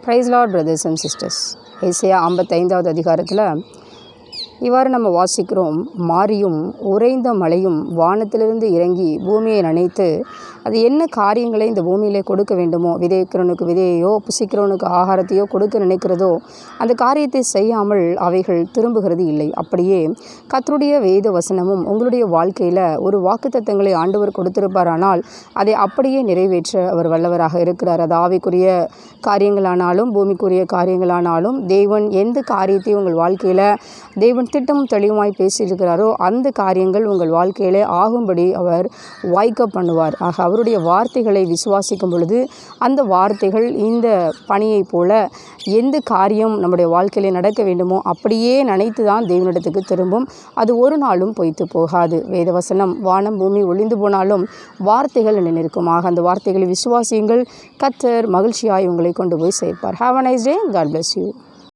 Price Lord brothers and sisters. ஏசாயா 55வது அதிகாரத்தில் இவ்வாறு நம்ம வாசிக்கிறோம். மாரியும் உறைந்த மழையும் வானத்திலிருந்து இறங்கி பூமியை நனைத்து அது என்ன காரியங்களை இந்த பூமியிலே கொடுக்க வேண்டுமோ, விதைக்கிறவனுக்கு விதையையோ புசிக்கிறவனுக்கு ஆகாரத்தையோ கொடுக்க நினைக்கிறதோ அந்த காரியத்தை செய்யாமல் அவைகள் திரும்புகிறது இல்லை. அப்படியே கர்த்தருடைய வேத வசனமும் உங்களுடைய வாழ்க்கையில் ஒரு வாக்குத்தத்தங்களை ஆண்டவர் கொடுத்திருப்பாரானால் அதை அப்படியே நிறைவேற்ற அவர் வல்லவராக இருக்கிறார். அது ஆவிக்குரிய காரியங்களானாலும் பூமிக்குரிய காரியங்களானாலும் தேவன் எந்த காரியத்தையும் உங்கள் வாழ்க்கையில் தேவன் திட்டமும் தெளிவுமாய் பேசியிருக்கிறாரோ அந்த காரியங்கள் உங்கள் வாழ்க்கையிலே ஆகும்படி அவர் வாய்க்க பண்ணுவார். ஆக அவருடைய வார்த்தைகளை விசுவாசிக்கும் பொழுது அந்த வார்த்தைகள் இந்த பணியைப் போல எந்த காரியம் நம்முடைய வாழ்க்கையிலே நடக்க வேண்டுமோ அப்படியே நினைத்து தான் தேவனிடத்துக்கு திரும்பும். அது ஒரு நாளும் பொய்த்து போகாது. வேதவசனம் வானம் பூமி ஒளிந்து போனாலும் வார்த்தைகள் நினைக்கும். ஆக அந்த வார்த்தைகளை விசுவாசியுங்கள். கர்த்தர் மகிழ்ச்சியாய் உங்களை கொண்டு போய் சேர்ப்பார். Have a nice day. God bless you.